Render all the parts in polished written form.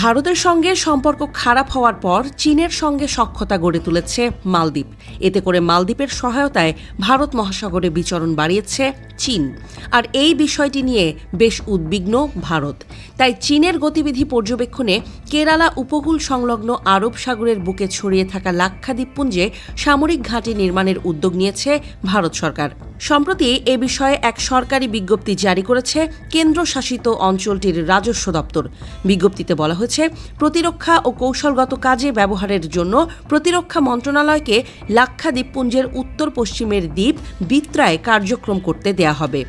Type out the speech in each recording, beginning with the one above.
ভারতের সঙ্গে সম্পর্ক খারাপ হওয়ার পর চীনের সঙ্গে সখ্যতা গড়ে তুলেছে মালদ্বীপ। এতে করে মালদ্বীপের সহায়তায় ভারত মহাসাগরে বিচরণ বাড়িয়েছে চীন। আর এই বিষয়টি নিয়ে বেশ উদ্বিগ্ন ভারত। তাই চীনের গতিবিধি পর্যবেক্ষণে কেরালা উপকূল সংলগ্ন আরব সাগরের বুকে ছড়িয়ে থাকা লাক্ষাদ্বীপপুঞ্জে সামরিক ঘাঁটি নির্মাণের উদ্যোগ নিয়েছে ভারত সরকার। সম্প্রতি এ বিষয়ে এক সরকারি বিজ্ঞপ্তি জারি করেছে কেন্দ্রশাসিত অঞ্চলটির রাজস্ব দপ্তর। বিজ্ঞপ্তিতে বলা হয়েছে, প্রতিরক্ষা ও কৌশলগত কাজে ব্যবহারের জন্য প্রতিরক্ষা মন্ত্রণালয়কে লাক্ষাদ্বীপপুঞ্জের উত্তর পশ্চিমের দ্বীপ বিত্রায় কার্যক্রম করতে দেয়া হবে।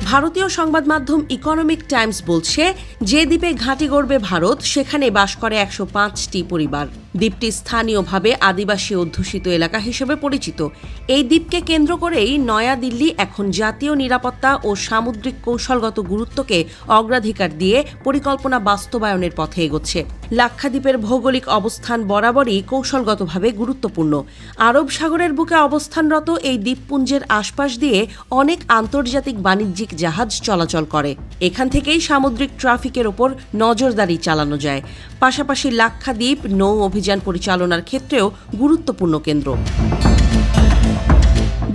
ভারতীয় সংবাদ মাধ্যম ইকোনমিক টাইমস বলছে, যে দ্বীপে ঘাঁটি গড়বে ভারত সেখানে বাস করে 105টি পরিবার। দ্বীপটি স্থানীয়ভাবে আদিবাসী অধ্যুষিত এলাকা হিসেবে পরিচিত। এই দ্বীপকে কেন্দ্র করেই নয়াদিল্লি এখন জাতীয় নিরাপত্তা ও সামুদ্রিক কৌশলগত গুরুত্বকে অগ্রাধিকার দিয়ে পরিকল্পনা বাস্তবায়নের পথে এগোচ্ছে। লাক্ষাদ্বীপের ভৌগোলিক অবস্থান বরাবরই কৌশলগতভাবে গুরুত্বপূর্ণ। আরব সাগরের বুকে অবস্থানরত এই দ্বীপপুঞ্জের আশপাশ দিয়ে অনেক আন্তর্জাতিক বাণিজ্যিক জাহাজ চলাচল করে। এখান থেকেই সামুদ্রিক ট্রাফিকের ওপর নজরদারি চালানো যায়। পাশাপাশি লাক্ষাদ্বীপ নৌ অভিযান পরিচালনার ক্ষেত্রেও গুরুত্বপূর্ণ কেন্দ্র।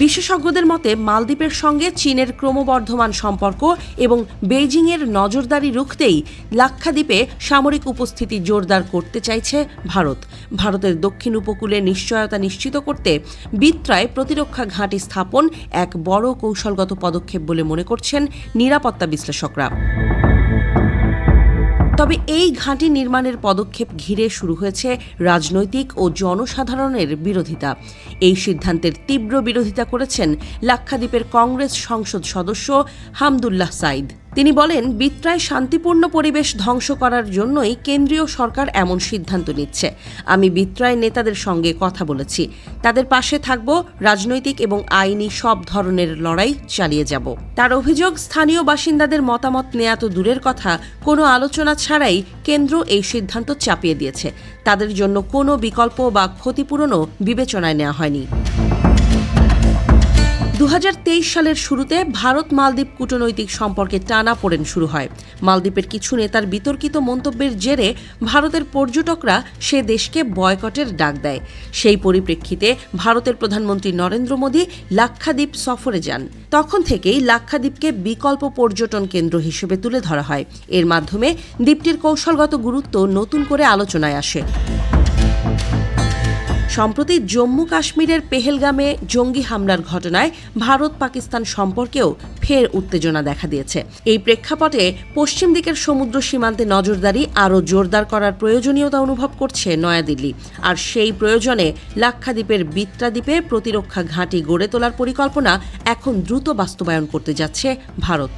বিশেষজ্ঞদের মতে, মালদ্বীপের সঙ্গে চীনের ক্রমবর্ধমান সম্পর্ক এবং বেইজিংয়ের নজরদারি রুখতেই লাক্ষাদ্বীপে সামরিক উপস্থিতি জোরদার করতে চাইছে ভারত। ভারতের দক্ষিণ উপকূলে নিশ্চয়তা নিশ্চিত করতে বিত্রায় প্রতিরক্ষা ঘাঁটি স্থাপন এক বড় কৌশলগত পদক্ষেপ বলে মনে করছেন নিরাপত্তা বিশ্লেষকরা। তবে এই ঘাঁটি নির্মাণের পদক্ষেপ ঘিরে শুরু হয়েছে রাজনৈতিক ও জনসাধারণের বিরোধিতা। এই সিদ্ধান্তের তীব্র বিরোধিতা করেছেন লাক্ষাদ্বীপের কংগ্রেস সংসদ সদস্য হামদুল্লাহ সাইদ। তিনি বলেন, বিত্রায় শান্তিপূর্ণ পরিবেশ ধ্বংস করার জন্যই কেন্দ্রীয় সরকার এমন সিদ্ধান্ত নিচ্ছে। আমি বিত্রায় নেতাদের সঙ্গে কথা বলেছি, তাদের পাশে থাকব, রাজনৈতিক এবং আইনি সব ধরনের লড়াই চালিয়ে যাব। তার অভিযোগ, স্থানীয় বাসিন্দাদের মতামত নেওয়া তো দূরের কথা, কোনো আলোচনা ছাড়াই কেন্দ্র এই সিদ্ধান্ত চাপিয়ে দিয়েছে। তাদের জন্য কোনো বিকল্প বা ক্ষতিপূরণও বিবেচনায় নেওয়া হয়নি। 2023 সালের শুরুতে ভারত মালদ্বীপ কূটনৈতিক সম্পর্কে টানাপোড়েন শুরু হয়। মালদ্বীপের কিছু নেতার বিতর্কিত মন্তব্যের জেরে ভারতের পর্যটকরা সে দেশকে বয়কটের ডাক দেয়। সেই পরিপ্রেক্ষিতে ভারতের প্রধানমন্ত্রী নরেন্দ্র মোদী লাক্ষাদ্বীপ সফরে যান। তখন থেকেই লাক্ষাদ্বীপকে বিকল্প পর্যটন কেন্দ্র হিসেবে তুলে ধরা হয়। এর মাধ্যমে দ্বীপটির কৌশলগত গুরুত্ব নতুন করে আলোচনায় আসে। সম্প্রতি জম্মু কাশ্মীরের পেহেলগামে জঙ্গি হামলার ঘটনায় ভারত পাকিস্তান সম্পর্কেও ফের উত্তেজনা দেখা দিয়েছে। এই প্রেক্ষাপটে পশ্চিম দিকের সমুদ্র সীমান্তে নজরদারি আরও জোরদার করার প্রয়োজনীয়তা অনুভব করছে নয়াদিল্লি। আর সেই প্রয়োজনে লাক্ষাদ্বীপের বিত্রা দ্বীপে প্রতিরক্ষা ঘাঁটি গড়ে তোলার পরিকল্পনা এখন দ্রুত বাস্তবায়ন করতে যাচ্ছে ভারত।